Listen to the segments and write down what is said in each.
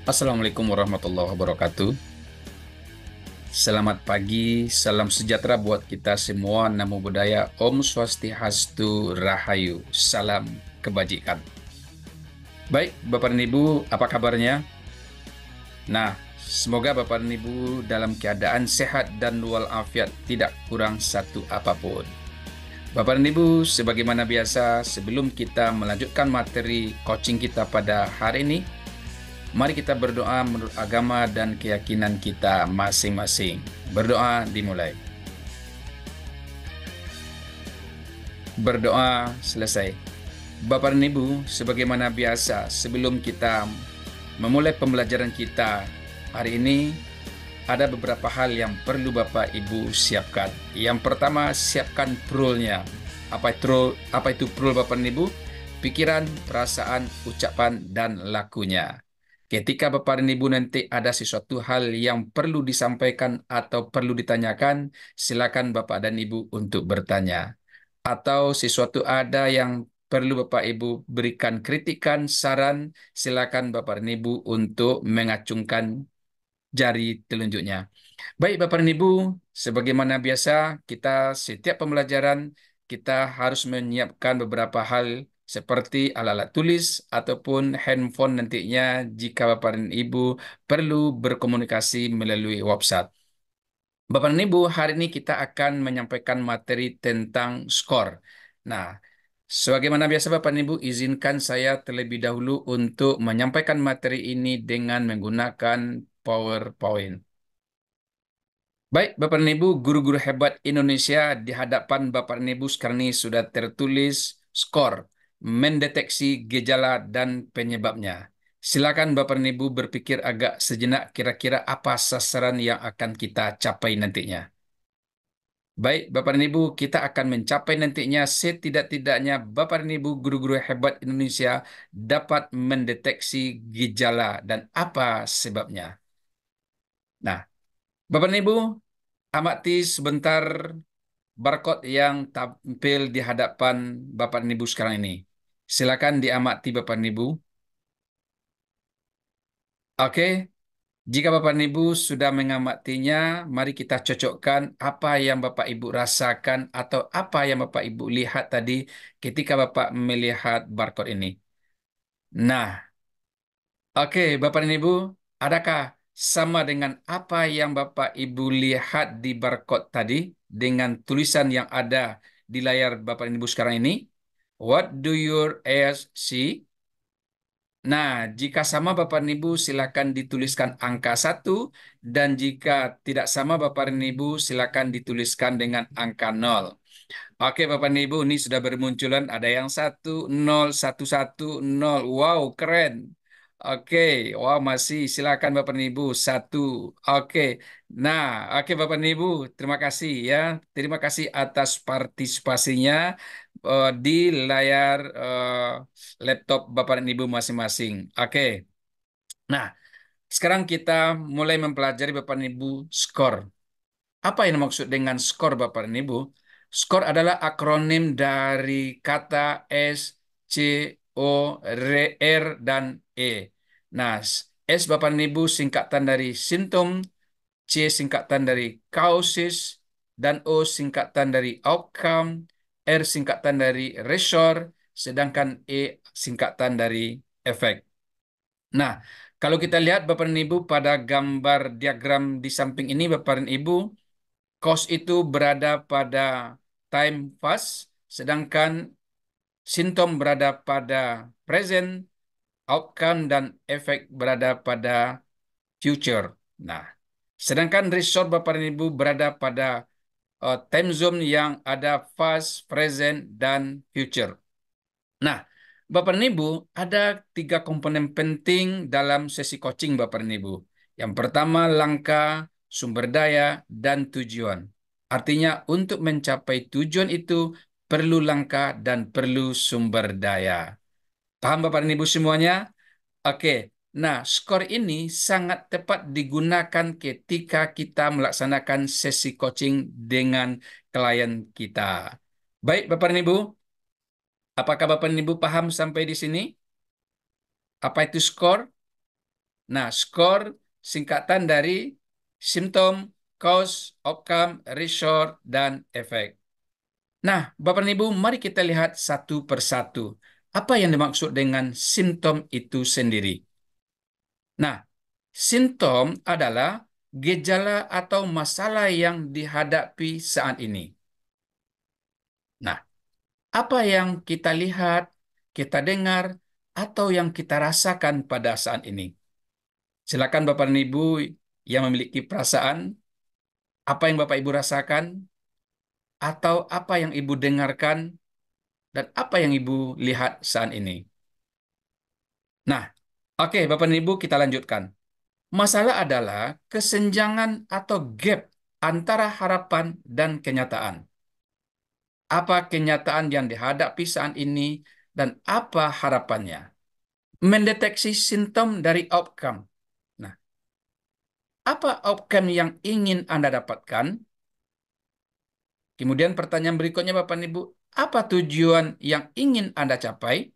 Assalamualaikum warahmatullahi wabarakatuh. Selamat pagi, salam sejahtera buat kita semua. Namo Buddhaya, Om Swastiastu, Rahayu, salam kebajikan. Baik, Bapak dan Ibu, apa kabarnya? Nah, semoga Bapak dan Ibu dalam keadaan sehat dan walafiat, tidak kurang satu apapun. Bapak dan Ibu, sebagaimana biasa, sebelum kita melanjutkan materi coaching kita pada hari ini, mari kita berdoa menurut agama dan keyakinan kita masing-masing. Berdoa dimulai. Berdoa selesai. Bapak dan Ibu, sebagaimana biasa, sebelum kita memulai pembelajaran kita hari ini, ada beberapa hal yang perlu Bapak Ibu siapkan. Yang pertama, siapkan prulnya. Apa itu prul Bapak dan Ibu? Pikiran, perasaan, ucapan, dan lakunya. Ketika Bapak dan Ibu nanti ada sesuatu hal yang perlu disampaikan atau perlu ditanyakan, silakan Bapak dan Ibu untuk bertanya. Atau sesuatu ada yang perlu Bapak Ibu berikan kritikan, saran, silakan Bapak dan Ibu untuk mengacungkan jari telunjuknya. Baik Bapak dan Ibu, sebagaimana biasa kita setiap pembelajaran kita harus menyiapkan beberapa hal seperti alat-alat tulis ataupun handphone nantinya jika Bapak dan Ibu perlu berkomunikasi melalui WhatsApp. Bapak dan Ibu, hari ini kita akan menyampaikan materi tentang skor. Nah, sebagaimana biasa Bapak dan Ibu, izinkan saya terlebih dahulu untuk menyampaikan materi ini dengan menggunakan PowerPoint. Baik, Bapak dan Ibu, guru-guru hebat Indonesia, di hadapan Bapak dan Ibu sekarang ini sudah tertulis skor, mendeteksi gejala dan penyebabnya. Silakan Bapak dan Ibu berpikir agak sejenak kira-kira apa sasaran yang akan kita capai nantinya. Baik, Bapak dan Ibu, kita akan mencapai nantinya setidak-tidaknya Bapak dan Ibu guru-guru hebat Indonesia dapat mendeteksi gejala dan apa sebabnya. Nah, Bapak dan Ibu, amati sebentar barcode yang tampil di hadapan Bapak dan Ibu sekarang ini. Silakan diamati Bapak dan Ibu. Oke, jika Bapak dan Ibu sudah mengamatinya, mari kita cocokkan apa yang Bapak Ibu rasakan atau apa yang Bapak Ibu lihat tadi ketika Bapak melihat barcode ini. Nah, oke Bapak dan Ibu, adakah sama dengan apa yang Bapak Ibu lihat di barcode tadi dengan tulisan yang ada di layar Bapak dan Ibu sekarang ini? What do your eyes see? Nah, jika sama Bapak dan Ibu, silakan dituliskan angka 1, dan jika tidak sama Bapak dan Ibu, silakan dituliskan dengan angka 0. Oke, Bapak dan Ibu, ini sudah bermunculan. Ada yang 1, 0, 1, 1, 0. Wow, keren. Oke, wow, masih. Silakan Bapak dan Ibu. 1. Oke. Nah, oke Bapak dan Ibu, terima kasih ya. Terima kasih atas partisipasinya di layar laptop Bapak dan Ibu masing-masing. Oke. Nah, sekarang kita mulai mempelajari Bapak dan Ibu skor. Apa yang dimaksud dengan skor, Bapak dan Ibu? Skor adalah akronim dari kata S, C, O, R, dan E. Nah, S, Bapak dan Ibu, singkatan dari simptom, C, singkatan dari causes, dan O, singkatan dari outcome, R, singkatan dari result, sedangkan E, singkatan dari efek. Nah, kalau kita lihat Bapak dan Ibu pada gambar diagram di samping ini, Bapak dan Ibu, cause itu berada pada time fast, sedangkan simptom berada pada present, outcome dan efek berada pada future. Nah, sedangkan result Bapak dan Ibu berada pada time zone yang ada past, present, dan future. Nah, Bapak dan Ibu, ada 3 komponen penting dalam sesi coaching Bapak dan Ibu. Yang pertama, langkah, sumber daya, dan tujuan. Artinya, untuk mencapai tujuan itu perlu langkah dan perlu sumber daya. Paham Bapak dan Ibu semuanya? Oke. Nah, skor ini sangat tepat digunakan ketika kita melaksanakan sesi coaching dengan klien kita. Baik, Bapak dan Ibu, apakah Bapak dan Ibu paham sampai di sini? Apa itu skor? Nah, SCORE singkatan dari simptom, cause, outcome, result, dan efek. Nah, Bapak dan Ibu, mari kita lihat satu persatu. Apa yang dimaksud dengan simptom itu sendiri? Nah, simptom adalah gejala atau masalah yang dihadapi saat ini. Nah, apa yang kita lihat, kita dengar, atau yang kita rasakan pada saat ini? Silakan Bapak dan Ibu yang memiliki perasaan, apa yang Bapak Ibu rasakan, atau apa yang Ibu dengarkan, dan apa yang Ibu lihat saat ini. Nah, oke Bapak dan Ibu kita lanjutkan. Masalah adalah kesenjangan atau gap antara harapan dan kenyataan. Apa kenyataan yang dihadapi saat ini dan apa harapannya? Mendeteksi simptom dari outcome. Nah, apa outcome yang ingin Anda dapatkan? Kemudian pertanyaan berikutnya Bapak dan Ibu, apa tujuan yang ingin Anda capai?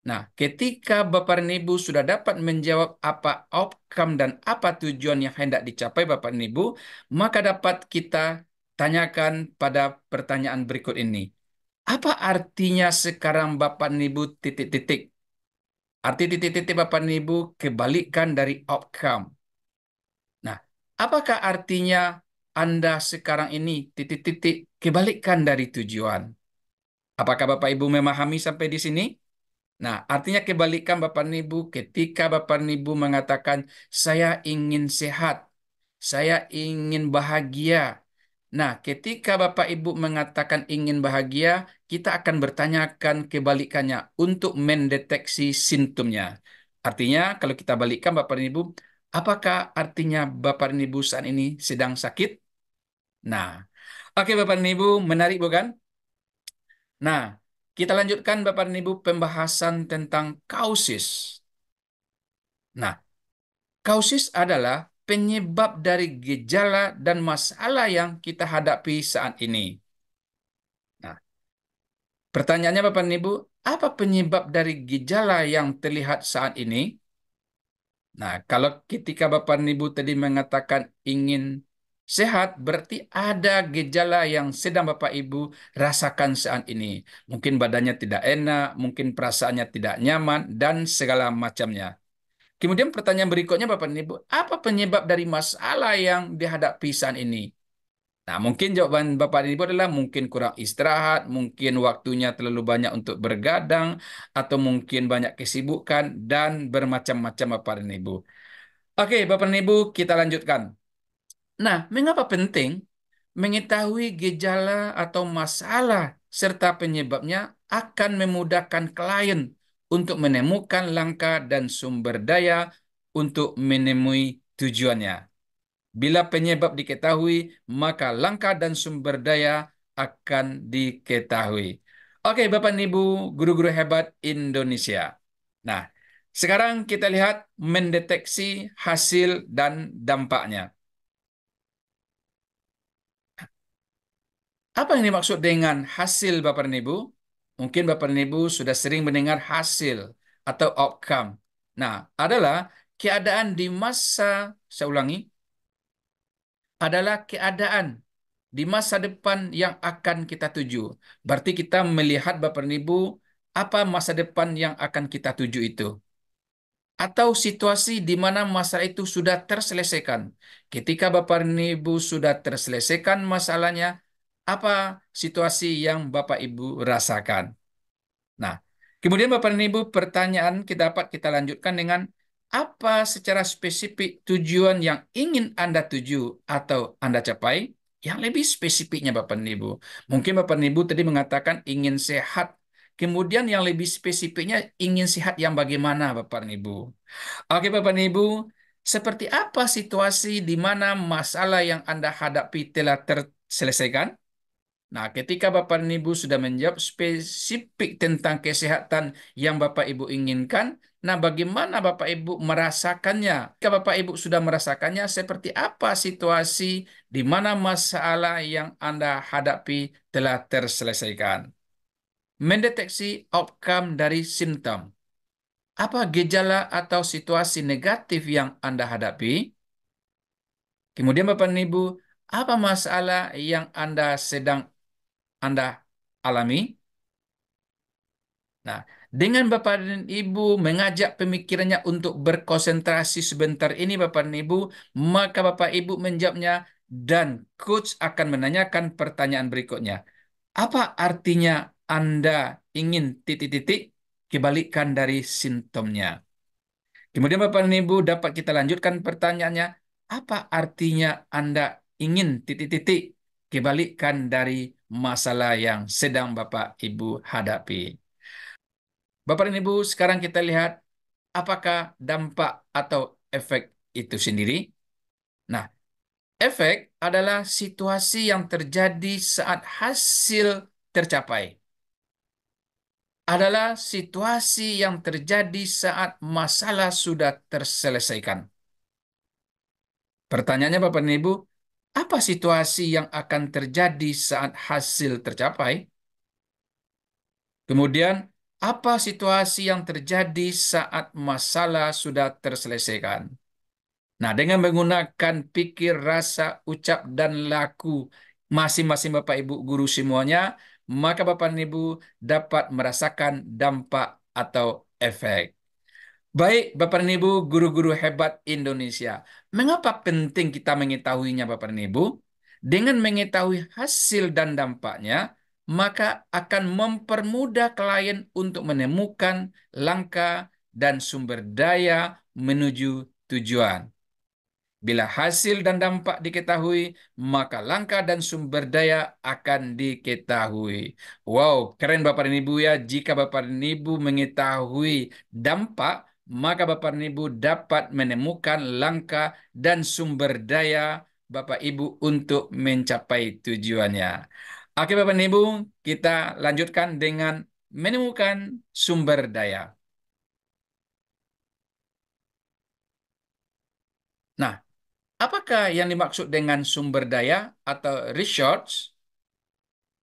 Nah, ketika Bapak dan Ibu sudah dapat menjawab apa outcome dan apa tujuan yang hendak dicapai Bapak dan Ibu, maka dapat kita tanyakan pada pertanyaan berikut ini. Apa artinya sekarang Bapak dan Ibu titik-titik? Arti titik-titik Bapak dan Ibu kebalikan dari outcome. Nah, apakah artinya Anda sekarang ini titik-titik kebalikan dari tujuan? Apakah Bapak Ibu memahami sampai di sini? Nah, artinya kebalikan Bapak dan Ibu ketika Bapak dan Ibu mengatakan saya ingin sehat, saya ingin bahagia. Nah, ketika Bapak Ibu mengatakan ingin bahagia, kita akan bertanyakan kebalikannya untuk mendeteksi simptomnya. Artinya, kalau kita balikkan Bapak dan Ibu, apakah artinya Bapak dan Ibu saat ini sedang sakit? Nah, oke Bapak dan Ibu, menarik bukan? Nah, kita lanjutkan Bapak dan Ibu pembahasan tentang kausis. Nah, kausis adalah penyebab dari gejala dan masalah yang kita hadapi saat ini. Nah, pertanyaannya Bapak dan Ibu, apa penyebab dari gejala yang terlihat saat ini? Nah, kalau ketika Bapak dan Ibu tadi mengatakan ingin sehat, berarti ada gejala yang sedang Bapak Ibu rasakan saat ini. Mungkin badannya tidak enak, mungkin perasaannya tidak nyaman, dan segala macamnya. Kemudian pertanyaan berikutnya Bapak dan Ibu, apa penyebab dari masalah yang dihadapi saat ini? Nah, mungkin jawaban Bapak dan Ibu adalah mungkin kurang istirahat, mungkin waktunya terlalu banyak untuk bergadang, atau mungkin banyak kesibukan, dan bermacam-macam Bapak dan Ibu. Oke, Bapak dan Ibu, kita lanjutkan. Nah, mengapa penting mengetahui gejala atau masalah serta penyebabnya akan memudahkan klien untuk menemukan langkah dan sumber daya untuk menemui tujuannya. Bila penyebab diketahui, maka langkah dan sumber daya akan diketahui. Oke, Bapak dan Ibu, guru-guru hebat Indonesia. Nah, sekarang kita lihat mendeteksi hasil dan dampaknya. Apa yang dimaksud dengan hasil Bapak dan Ibu? Mungkin Bapak dan Ibu sudah sering mendengar hasil atau outcome. Nah, adalah keadaan di masa, saya ulangi, adalah keadaan di masa depan yang akan kita tuju. Berarti kita melihat Bapak dan Ibu apa masa depan yang akan kita tuju itu. Atau situasi di mana masalah itu sudah terselesaikan. Ketika Bapak dan Ibu sudah terselesaikan masalahnya, apa situasi yang Bapak Ibu rasakan? Nah, kemudian Bapak dan Ibu pertanyaan kita lanjutkan dengan apa secara spesifik tujuan yang ingin Anda tuju atau Anda capai? Yang lebih spesifiknya Bapak dan Ibu. Mungkin Bapak dan Ibu tadi mengatakan ingin sehat. Kemudian yang lebih spesifiknya ingin sehat yang bagaimana Bapak dan Ibu? Oke Bapak dan Ibu, seperti apa situasi di mana masalah yang Anda hadapi telah terselesaikan? Nah, ketika Bapak dan Ibu sudah menjawab spesifik tentang kesehatan yang Bapak Ibu inginkan, nah bagaimana Bapak Ibu merasakannya? Jika Bapak Ibu sudah merasakannya, seperti apa situasi di mana masalah yang Anda hadapi telah terselesaikan? Mendeteksi outcome dari simptom. Apa gejala atau situasi negatif yang Anda hadapi? Kemudian Bapak dan Ibu, apa masalah yang Anda alami? Nah, dengan Bapak dan Ibu mengajak pemikirannya untuk berkonsentrasi sebentar ini Bapak dan Ibu, maka Bapak Ibu menjawabnya dan coach akan menanyakan pertanyaan berikutnya. Apa artinya Anda ingin titik-titik kebalikan dari simptomnya? Kemudian Bapak dan Ibu dapat kita lanjutkan pertanyaannya, apa artinya Anda ingin titik-titik kebalikan dari masalah yang sedang Bapak Ibu hadapi? Bapak dan Ibu, sekarang kita lihat apakah dampak atau efek itu sendiri. Nah, efek adalah situasi yang terjadi saat hasil tercapai. Adalah situasi yang terjadi saat masalah sudah terselesaikan. Pertanyaannya Bapak dan Ibu, apa situasi yang akan terjadi saat hasil tercapai? Kemudian, apa situasi yang terjadi saat masalah sudah terselesaikan? Nah, dengan menggunakan pikir, rasa, ucap, dan laku masing-masing Bapak Ibu guru semuanya, maka Bapak dan Ibu dapat merasakan dampak atau efek. Baik, Bapak dan Ibu, guru-guru hebat Indonesia. Mengapa penting kita mengetahuinya, Bapak dan Ibu? Dengan mengetahui hasil dan dampaknya, maka akan mempermudah klien untuk menemukan langkah dan sumber daya menuju tujuan. Bila hasil dan dampak diketahui, maka langkah dan sumber daya akan diketahui. Wow, keren Bapak dan Ibu ya. Jika Bapak dan Ibu mengetahui dampak, maka Bapak dan Ibu dapat menemukan langkah dan sumber daya Bapak Ibu untuk mencapai tujuannya. Oke Bapak dan Ibu, kita lanjutkan dengan menemukan sumber daya. Nah, apakah yang dimaksud dengan sumber daya atau resource?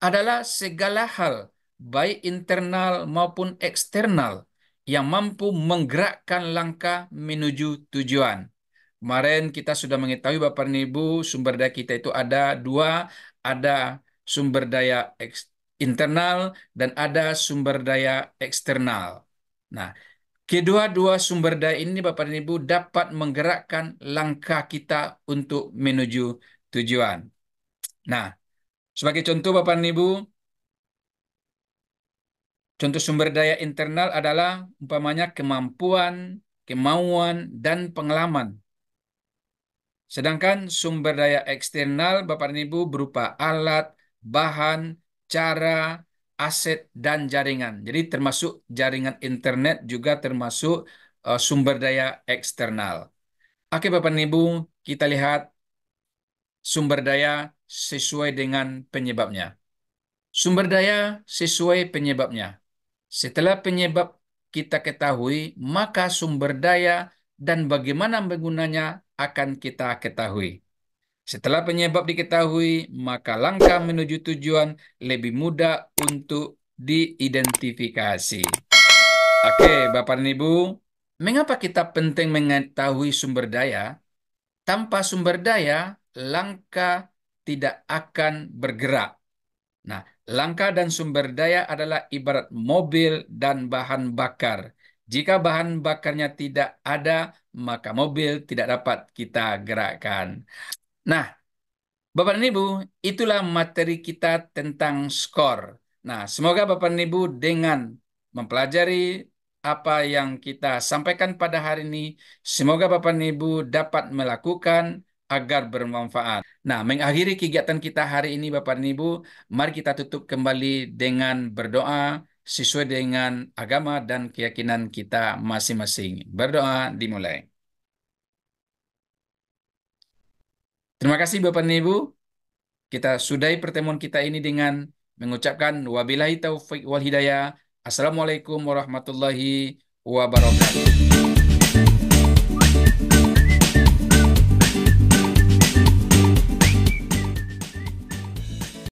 Adalah segala hal, baik internal maupun eksternal, yang mampu menggerakkan langkah menuju tujuan. Kemarin kita sudah mengetahui Bapak dan Ibu, sumber daya kita itu ada dua, ada sumber daya internal dan ada sumber daya eksternal. Nah, kedua-dua sumber daya ini Bapak dan Ibu dapat menggerakkan langkah kita untuk menuju tujuan. Nah, sebagai contoh Bapak dan Ibu, contoh sumber daya internal adalah umpamanya kemampuan, kemauan, dan pengalaman. Sedangkan sumber daya eksternal Bapak dan Ibu berupa alat, bahan, cara, aset, dan jaringan. Jadi termasuk jaringan internet juga termasuk sumber daya eksternal. Oke Bapak dan Ibu, kita lihat sumber daya sesuai dengan penyebabnya. Sumber daya sesuai penyebabnya. Setelah penyebab kita ketahui, maka sumber daya dan bagaimana menggunanya akan kita ketahui. Setelah penyebab diketahui, maka langkah menuju tujuan lebih mudah untuk diidentifikasi. Oke, Bapak dan Ibu, mengapa kita penting mengetahui sumber daya? Tanpa sumber daya, langkah tidak akan bergerak. Nah, langkah dan sumber daya adalah ibarat mobil dan bahan bakar. Jika bahan bakarnya tidak ada, maka mobil tidak dapat kita gerakkan. Nah, Bapak dan Ibu, itulah materi kita tentang skor. Nah, semoga Bapak dan Ibu dengan mempelajari apa yang kita sampaikan pada hari ini, semoga Bapak dan Ibu dapat melakukan agar bermanfaat. Nah, mengakhiri kegiatan kita hari ini Bapak dan Ibu, mari kita tutup kembali dengan berdoa sesuai dengan agama dan keyakinan kita masing-masing. Berdoa dimulai. Terima kasih Bapak dan Ibu. Kita sudahi pertemuan kita ini dengan mengucapkan wabillahi taufik wal hidayah. Assalamualaikum warahmatullahi wabarakatuh.